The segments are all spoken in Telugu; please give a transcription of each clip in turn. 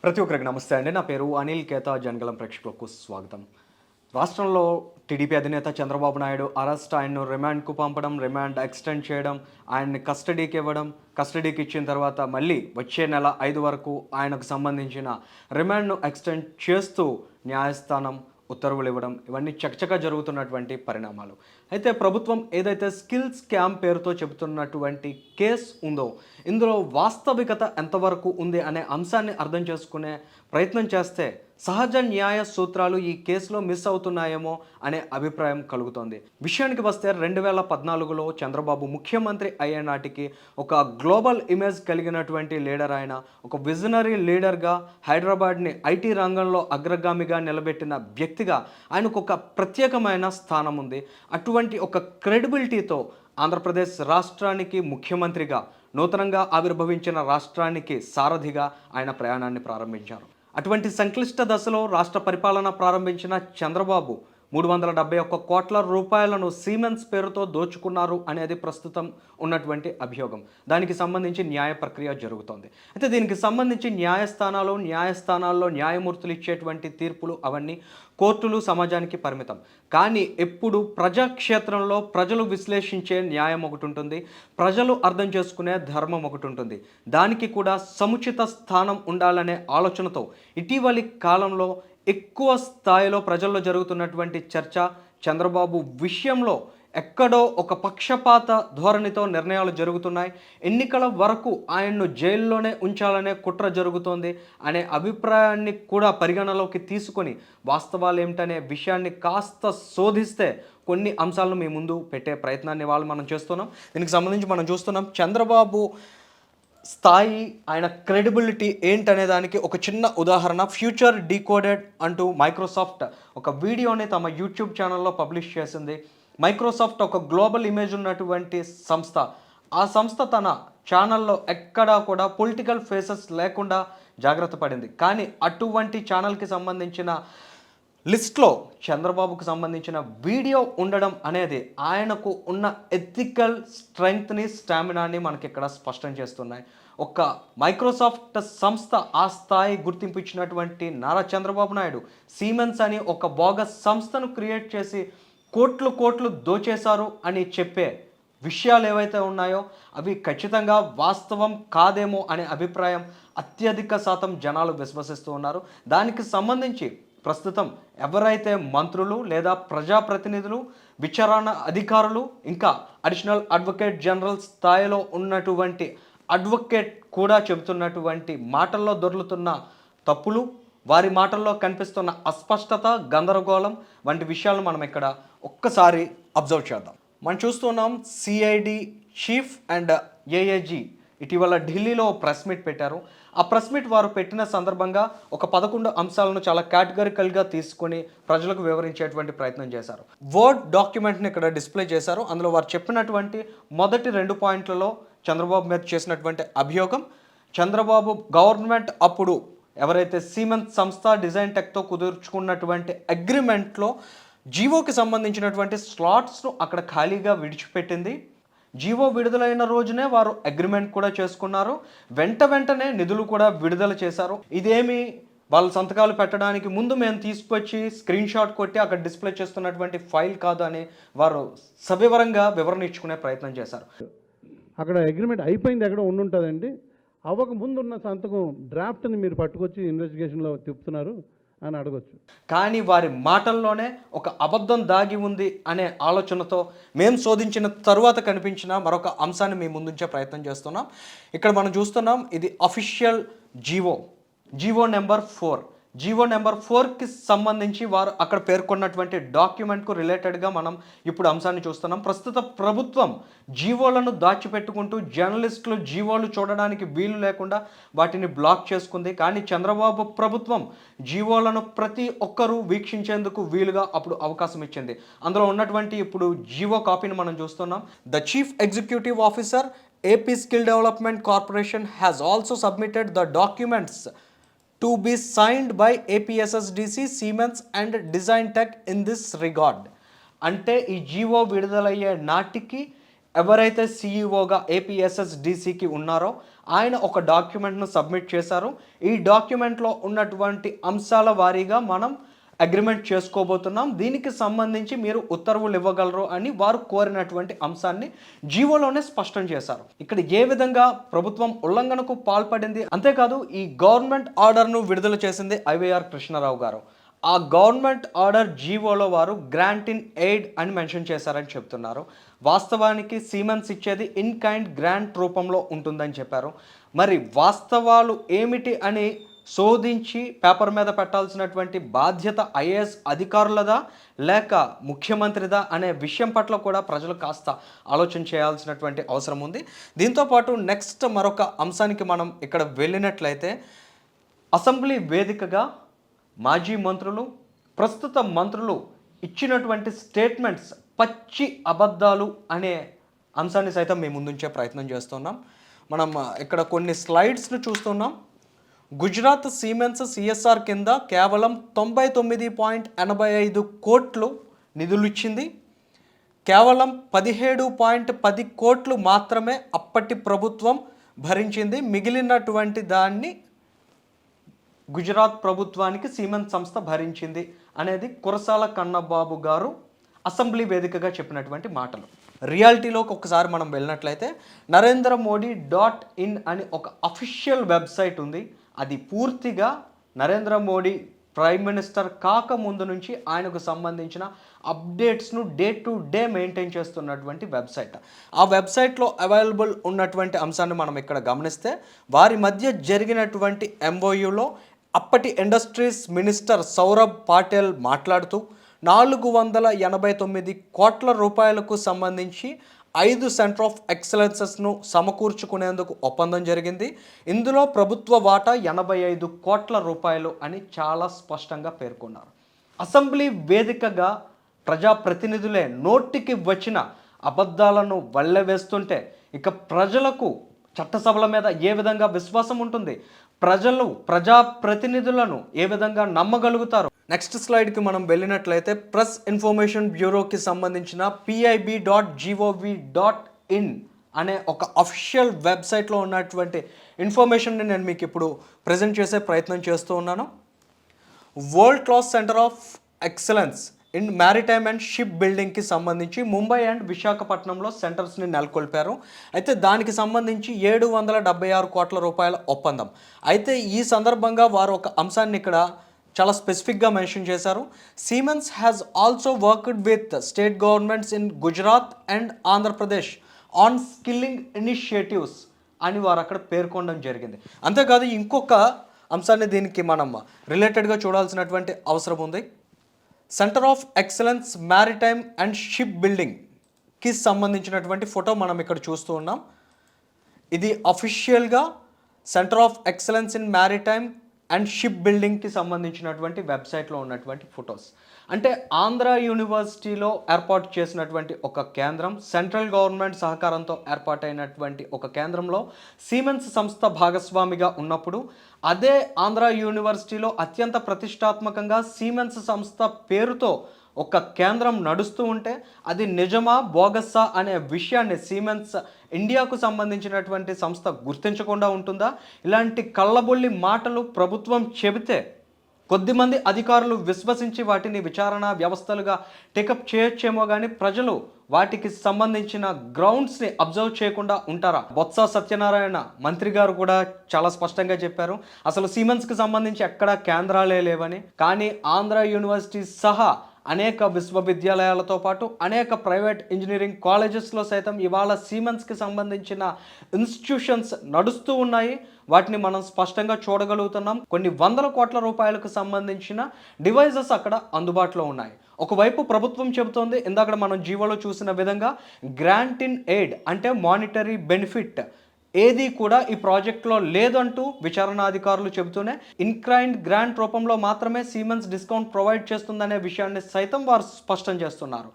ప్రతి ఒక్కరికి నమస్తే అండి. నా పేరు అనిల్ కేతా. జనగలం ప్రేక్షకులకు స్వాగతం. రాష్ట్రంలో టీడీపీ అధినేత చంద్రబాబు నాయుడు అరెస్ట్, ఆయన్ను రిమాండ్‌కు పంపడం, రిమాండ్ ఎక్స్‌టెండ్ చేయడం, ఆయన్ని కస్టడీకి ఇవ్వడం, కస్టడీకి ఇచ్చిన తర్వాత మళ్ళీ వచ్చే నెల 5 వరకు ఆయనకు సంబంధించిన రిమాండ్‌ను ఎక్స్‌టెండ్ చేస్తూ న్యాయస్థానం ఉత్తర్వులు ఇవ్వడం, ఇవన్నీ చకచకా జరుగుతున్నటువంటి పరిణామాలు. అయితే ప్రభుత్వం ఏదైతే స్కిల్ స్కామ్ పేరుతో చెబుతున్నటువంటి కేస్ ఉందో, ఇందులో వాస్తవికత ఎంతవరకు ఉంది అనే అంశాన్ని అర్థం చేసుకునే ప్రయత్నం చేస్తే సహజ న్యాయ సూత్రాలు ఈ కేసులో మిస్ అవుతున్నాయేమో అనే అభిప్రాయం కలుగుతోంది. విషయానికి వస్తే 2014లో చంద్రబాబు ముఖ్యమంత్రి అయ్యే నాటికి ఒక గ్లోబల్ ఇమేజ్ కలిగినటువంటి లీడర్ ఆయన. ఒక విజనరీ లీడర్గా హైదరాబాద్ని ఐటీ రంగంలో అగ్రగామిగా నిలబెట్టిన వ్యక్తిగా ఆయనకు ఒక ప్రత్యేకమైన స్థానం ఉంది. అటువంటి ఒక క్రెడిబిలిటీతో ఆంధ్రప్రదేశ్ రాష్ట్రానికి ముఖ్యమంత్రిగా, నూతనంగా ఆవిర్భవించిన రాష్ట్రానికి సారథిగా ఆయన ప్రయాణాన్ని ప్రారంభించారు. అటువంటి సంక్లిష్ట దశలో రాష్ట్ర పరిపాలన ప్రారంభించిన చంద్రబాబు 371 కోట్ల రూపాయలను సీమెన్స్ పేరుతో దోచుకున్నారు అనేది ప్రస్తుతం ఉన్నటువంటి అభియోగం. దానికి సంబంధించి న్యాయ ప్రక్రియ జరుగుతోంది. అయితే దీనికి సంబంధించి న్యాయస్థానాల్లో న్యాయమూర్తులు ఇచ్చేటువంటి తీర్పులు అవన్నీ కోర్టులు సమాజానికి పరిమితం. కానీ ఎప్పుడు ప్రజాక్షేత్రంలో ప్రజలు విశ్లేషించే న్యాయం ఒకటి ఉంటుంది, ప్రజలు అర్థం చేసుకునే ధర్మం ఒకటి ఉంటుంది. దానికి కూడా సముచిత స్థానం ఉండాలనే ఆలోచనతో ఇటీవలి కాలంలో ఎక్కువ స్థాయిలో ప్రజల్లో జరుగుతున్నటువంటి చర్చ చంద్రబాబు విషయంలో ఎక్కడో ఒక పక్షపాత ధోరణితో నిర్ణయాలు జరుగుతున్నాయి, ఎన్నికల వరకు ఆయన్ను జైల్లోనే ఉంచాలనే కుట్ర జరుగుతోంది అనే అభిప్రాయాన్ని కూడా పరిగణలోకి తీసుకొని వాస్తవాలు ఏమిటనే విషయాన్ని కాస్త శోధిస్తే కొన్ని అంశాలను మీ ముందు పెట్టే ప్రయత్నాన్ని మనం చేస్తున్నాం. దీనికి సంబంధించి మనం చూస్తున్నాం చంద్రబాబు స్థాయి, ఆయన క్రెడిబిలిటీ ఏంటనే దానికి ఒక చిన్న ఉదాహరణ. ఫ్యూచర్ డీకోడెడ్ అంటూ మైక్రోసాఫ్ట్ ఒక వీడియోని తమ యూట్యూబ్ ఛానల్లో పబ్లిష్ చేసింది. మైక్రోసాఫ్ట్ ఒక గ్లోబల్ ఇమేజ్ ఉన్నటువంటి సంస్థ. ఆ సంస్థ తన ఛానల్లో ఎక్కడా కూడా పొలిటికల్ ఫేసెస్ లేకుండా జాగ్రత్త పడింది. కానీ అటువంటి ఛానల్కి సంబంధించిన లిస్ట్లో చంద్రబాబుకు సంబంధించిన వీడియో ఉండడం అనేది ఆయనకు ఉన్న ఎథికల్ స్ట్రెంగ్త్ని, స్టామినాని మనకి ఇక్కడ స్పష్టం చేస్తున్నాయి. ఒక మైక్రోసాఫ్ట్ సంస్థ ఆ స్థాయి గుర్తింపు ఇచ్చినటువంటి నారా చంద్రబాబు నాయుడు సీమెన్స్ అని ఒక బోగస్ సంస్థను క్రియేట్ చేసి కోట్లు దోచేశారు అని చెప్పే విషయాలు ఏవైతే ఉన్నాయో అవి ఖచ్చితంగా వాస్తవం కాదేమో అనే అభిప్రాయం అత్యధిక శాతం జనాలు విశ్వసిస్తూ ఉన్నారు. దానికి సంబంధించి ప్రస్తుతం ఎవరైతే మంత్రులు లేదా ప్రజాప్రతినిధులు, విచారణ అధికారులు, ఇంకా అడిషనల్ అడ్వకేట్ జనరల్ స్థాయిలో ఉన్నటువంటి అడ్వకేట్ కూడా చెబుతున్నటువంటి మాటల్లో దొర్లుతున్న తప్పులు, వారి మాటల్లో కనిపిస్తున్న అస్పష్టత, గందరగోళం వంటి విషయాలను మనం ఇక్కడ ఒక్కసారి అబ్జర్వ్ చేద్దాం. మనం చూస్తున్నాం సిఐడి చీఫ్ అండ్ ఏఏజీ ఇటీవల ఢిల్లీలో ప్రెస్ మీట్ పెట్టారు. ఆ ప్రెస్ మీట్ వారు పెట్టిన సందర్భంగా ఒక 11 అంశాలను చాలా కేటగరికల్గా తీసుకొని ప్రజలకు వివరించేటువంటి ప్రయత్నం చేశారు. వర్డ్ డాక్యుమెంట్ని ఇక్కడ డిస్ప్లే చేశారు. అందులో వారు చెప్పినటువంటి మొదటి 2 పాయింట్లలో చంద్రబాబు మీద చేసినటువంటి అభియోగం, చంద్రబాబు గవర్నమెంట్ అప్పుడు ఎవరైతే సీమెన్స్ సంస్థ డిజైన్ టెక్తో కుదుర్చుకున్నటువంటి అగ్రిమెంట్లో జీవోకి సంబంధించినటువంటి స్లాట్స్ను అక్కడ ఖాళీగా విడిచిపెట్టింది. జీవో విడుదలైన రోజునే వారు అగ్రిమెంట్ కూడా చేసుకున్నారు. వెంటనే నిధులు కూడా విడుదల చేశారు. ఇదేమి వాళ్ళ సంతకాలు పెట్టడానికి ముందు మేము తీసుకొచ్చి స్క్రీన్ షాట్ కొట్టి అక్కడ డిస్ప్లే చేస్తున్నటువంటి ఫైల్ కాదు అని వారు సవివరంగా వివరణ ఇచ్చుకునే ప్రయత్నం చేశారు. అక్కడ అగ్రిమెంట్ అయిపోయింది ఎక్కడ ఉండుంటుందండి, అవ్వక ముందున్న సంతకం డ్రాఫ్ట్ని మీరు పట్టుకొచ్చి ఇన్వెస్టిగేషన్లో తిప్పుతున్నారు అని అడగొచ్చు. కానీ వారి మాటల్లోనే ఒక అబద్ధం దాగి ఉంది అనే ఆలోచనతో మేము శోధించిన తరువాత కనిపించిన మరొక అంశాన్ని మీ ముందుంచే ప్రయత్నం చేస్తున్నాం. ఇక్కడ మనం చూస్తున్నాం, ఇది official GO number 4. GO number 4కి సంబంధించి వారు అక్కడ పేర్కొన్నటువంటి డాక్యుమెంట్కు రిలేటెడ్గా మనం ఇప్పుడు అంశాన్ని చూస్తున్నాం. ప్రస్తుత ప్రభుత్వం జీవోలను దాచిపెట్టుకుంటూ జర్నలిస్టులు జీవోలు చూడడానికి వీలు లేకుండా వాటిని బ్లాక్ చేసుకుంది. కానీ చంద్రబాబు ప్రభుత్వం జీవోలను ప్రతి ఒక్కరూ వీక్షించేందుకు వీలుగా అప్పుడు అవకాశం ఇచ్చింది. అందులో ఉన్నటువంటి ఇప్పుడు జీవో కాపీని మనం చూస్తున్నాం. The chief executive officer AP skill development corporation has also submitted the documents to be signed by APSSDC, Siemens and Design Tech in this regard. అంటే ఈ జీవో విడుదలయ్యే నాటికి ఎవరైతే సీఈఓగా ఏపీఎస్ఎస్డిసికి ఉన్నారో ఆయన ఒక డాక్యుమెంట్ను సబ్మిట్ చేశారు. ఈ డాక్యుమెంట్లో ఉన్నటువంటి అంశాల వారీగా మనం అగ్రిమెంట్ చేసుకోబోతున్నాం, దీనికి సంబంధించి మీరు ఉత్తర్వులు ఇవ్వగలరు అని వారు కోరినటువంటి అంశాన్ని జీవోలోనే స్పష్టం చేశారు. ఇక్కడ ఏ విధంగా ప్రభుత్వం ఉల్లంఘనకు పాల్పడింది, అంతేకాదు ఈ గవర్నమెంట్ ఆర్డర్ను విడుదల చేసింది ఐవైఆర్ కృష్ణారావు గారు. ఆ గవర్నమెంట్ ఆర్డర్ జీవోలో వారు గ్రాంట్ ఇన్ ఎయిడ్ అని మెన్షన్ చేశారని చెప్తున్నారు. వాస్తవానికి సీమెన్స్ ఇచ్చేది ఇన్ కైండ్ గ్రాంట్ రూపంలో ఉంటుందని చెప్పారు. మరి వాస్తవాలు ఏమిటి అని శోధించి పేపర్ మీద పెట్టాల్సినటువంటి బాధ్యత ఐఏఎస్ అధికారులదా లేక ముఖ్యమంత్రిదా అనే విషయం పట్ల కూడా ప్రజలు కాస్త ఆలోచన చేయాల్సినటువంటి అవసరం ఉంది. దీంతోపాటు నెక్స్ట్ మరొక అంశానికి మనం ఇక్కడ వెళ్ళినట్లయితే అసెంబ్లీ వేదికగా మాజీ మంత్రులు, ప్రస్తుత మంత్రులు ఇచ్చినటువంటి స్టేట్మెంట్స్ పచ్చి అబద్ధాలు అనే అంశాన్ని సైతం మేము ముందుంచే ప్రయత్నం చేస్తున్నాం. మనం ఇక్కడ కొన్ని స్లైడ్స్ను చూస్తున్నాం. గుజరాత్ సిమెన్స్ సిఎస్ఆర్ కింద కేవలం 99.85 కోట్లు నిధులు ఇచ్చింది. కేవలం 17.10 కోట్లు మాత్రమే అప్పటి ప్రభుత్వం భరించింది. మిగిలినటువంటి దాన్ని గుజరాత్ ప్రభుత్వానికి సిమెన్స్ సంస్థ భరించింది అనేది కురసాల కన్నబాబు గారు అసెంబ్లీ వేదికగా చెప్పినటువంటి మాటలు. రియాలిటీలోకి ఒకసారి మనం వెళ్ళినట్లయితే NarendraModi.in అని ఒక అఫీషియల్ వెబ్సైట్ ఉంది. అది పూర్తిగా నరేంద్ర మోడీ ప్రైమ్ మినిస్టర్ కాకముందు నుంచి ఆయనకు సంబంధించిన అప్డేట్స్ను డే టు డే మెయింటైన్ చేస్తున్నటువంటి వెబ్సైట్. ఆ వెబ్సైట్లో అవైలబుల్ ఉన్నటువంటి అంశాన్ని మనం ఇక్కడ గమనిస్తే వారి మధ్య జరిగినటువంటి ఎంఓయూలో అప్పటి ఇండస్ట్రీస్ మినిస్టర్ సౌరభ్ పాటేల్ మాట్లాడుతూ 489 కోట్ల రూపాయలకు సంబంధించి 5 సెంటర్ ఆఫ్ ఎక్సలెన్సెస్ను సమకూర్చుకునేందుకు ఒప్పందం జరిగింది. ఇందులో ప్రభుత్వ వాటా 85 కోట్ల రూపాయలు అని చాలా స్పష్టంగా పేర్కొన్నారు. అసెంబ్లీ వేదికగా ప్రజాప్రతినిధులే నోటికి వచ్చిన అబద్ధాలను వల్లెవేస్తుంటే ఇక ప్రజలకు చట్టసభల మీద ఏ విధంగా విశ్వాసం ఉంటుంది, ప్రజలు ప్రజాప్రతినిధులను ఏ విధంగా నమ్మగలుగుతారు. నెక్స్ట్ స్లైడ్కి మనం వెళ్ళినట్లయితే ప్రెస్ ఇన్ఫర్మేషన్ బ్యూరోకి సంబంధించిన pib.gov.in అనే ఒక అఫీషియల్ వెబ్సైట్లో ఉన్నటువంటి ఇన్ఫర్మేషన్ని నేను మీకు ఇప్పుడు ప్రజెంట్ చేసే ప్రయత్నం చేస్తూ ఉన్నాను. World class centre of excellence in maritime and ship బిల్డింగ్కి సంబంధించి ముంబై అండ్ విశాఖపట్నంలో సెంటర్స్ని నెలకొల్పారు. అయితే దానికి సంబంధించి 776 కోట్ల రూపాయల ఒప్పందం. అయితే ఈ సందర్భంగా వారు ఒక అంశాన్ని ఇక్కడ చాలా స్పెసిఫిక్గా మెన్షన్ చేశారు. Siemens has also worked with state governments in Gujarat and Andhra Pradesh on skilling initiatives అని వారు అక్కడ పేర్కొనడం జరిగింది. అంతేకాదు ఇంకొక అంశాన్ని దీనికి మనం రిలేటెడ్గా చూడాల్సినటువంటి అవసరం ఉంది. Centre of excellence maritime and ship బిల్డింగ్కి సంబంధించినటువంటి ఫోటో మనం ఇక్కడ చూస్తూ ఉన్నాం. ఇది అఫీషియల్గా centre of excellence in maritime and ship బిల్డింగ్కి సంబంధించినటువంటి వెబ్సైట్లో ఉన్నటువంటి ఫొటోస్. అంటే ఆంధ్ర యూనివర్సిటీలో ఏర్పాటు చేసినటువంటి ఒక కేంద్రం, సెంట్రల్ గవర్నమెంట్ సహకారంతో ఏర్పాటైనటువంటి ఒక కేంద్రంలో సిమెన్స్ సంస్థ భాగస్వామిగా ఉన్నప్పుడు అదే ఆంధ్ర యూనివర్సిటీలో అత్యంత ప్రతిష్టాత్మకంగా సిమెన్స్ సంస్థ పేరుతో ఒక కేంద్రం నడుస్తూ ఉంటే అది నిజమా బోగస్సా అనే విషయాన్ని సిమెన్స్ ఇండియాకు సంబంధించినటువంటి సంస్థ గుర్తించకుండా ఉంటుందా? ఇలాంటి కళ్ళబొల్లి మాటలు ప్రభుత్వం చెబితే కొద్దిమంది అధికారులు విశ్వసించి వాటిని విచారణ వ్యవస్థలుగా టేకప్ చేయొచ్చేమో కానీ ప్రజలు వాటికి సంబంధించిన గ్రౌండ్స్ని అబ్జర్వ్ చేయకుండా ఉంటారా? బొత్స సత్యనారాయణ మంత్రి గారు కూడా చాలా స్పష్టంగా చెప్పారు, అసలు సిమెన్స్కి సంబంధించి ఎక్కడా కేంద్రాలే లేవని. కానీ ఆంధ్ర యూనివర్సిటీ సహా అనేక విశ్వవిద్యాలయాలతో పాటు అనేక ప్రైవేట్ ఇంజనీరింగ్ కాలేజెస్లో సైతం ఇవాళ సిమెన్స్కి సంబంధించిన ఇన్స్టిట్యూషన్స్ నడుస్తూ ఉన్నాయి. వాటిని మనం స్పష్టంగా చూడగలుగుతున్నాం. కొన్ని 100 కోట్ల రూపాయలకు సంబంధించిన డివైజెస్ అక్కడ అందుబాటులో ఉన్నాయి. ఒకవైపు ప్రభుత్వం చెబుతోంది, ఇందాక మనం జీవోలో చూసిన విధంగా గ్రాంట్ ఇన్ ఎయిడ్ అంటే మానిటరీ బెనిఫిట్ ఏది కూడా ఈ ప్రాజెక్ట్లో లేదంటూ విచారణాధికారులు చెబుతూనే ఇన్కైండ్ గ్రాంట్ రూపంలో మాత్రమే సిమెన్స్ డిస్కౌంట్ ప్రొవైడ్ చేస్తుందనే విషయాన్ని సైతం వారు స్పష్టం చేస్తున్నారు.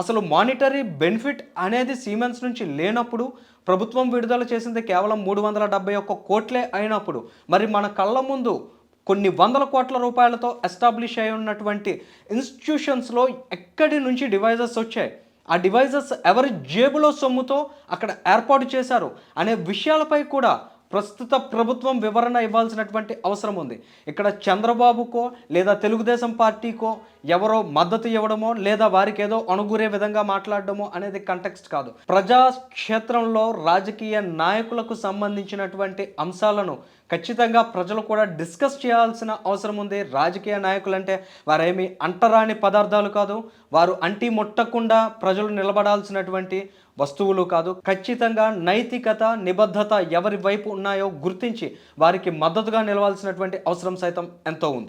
అసలు మానిటరీ బెనిఫిట్ అనేది సిమెన్స్ నుంచి లేనప్పుడు ప్రభుత్వం విడుదల చేసింది కేవలం 371 కోట్లే అయినప్పుడు మరి మన కళ్ళ ముందు కొన్ని 100 కోట్ల రూపాయలతో ఎస్టాబ్లిష్ అయి ఉన్నటువంటి ఇన్స్టిట్యూషన్స్లో ఎక్కడి నుంచి డివైజెస్ వచ్చాయి? ఆ డివైజెస్ ఎవరి జేబులో సొమ్ముతో అక్కడ ఏర్పాటు చేశారు అనే విషయాలపై కూడా ప్రస్తుత ప్రభుత్వం వివరణ ఇవ్వాల్సినటువంటి అవసరం ఉంది. ఇక్కడ చంద్రబాబుకో లేదా తెలుగుదేశం పార్టీకో ఎవరో మద్దతు ఇవ్వడమో లేదా వారికి ఏదో అణుగురే విధంగా మాట్లాడడమో అనేది కంటెక్స్ట్ కాదు. ప్రజాక్షేత్రంలో రాజకీయ నాయకులకు సంబంధించినటువంటి అంశాలను ఖచ్చితంగా ప్రజలు కూడా డిస్కస్ చేయాల్సిన అవసరం ఉంది. రాజకీయ నాయకులంటే వారేమి అంటరాని పదార్థాలు కాదు, వారు అంటి ముట్టకుండా ప్రజలు నిలబడాల్సినటువంటి వస్తువులు కాదు. ఖచ్చితంగా నైతికత, నిబద్ధత ఎవరి వైపు ఉన్నాయో గుర్తించి వారికి మద్దతుగా నిలవాల్సినటువంటి అవసరం సైతం ఎంతో ఉంది.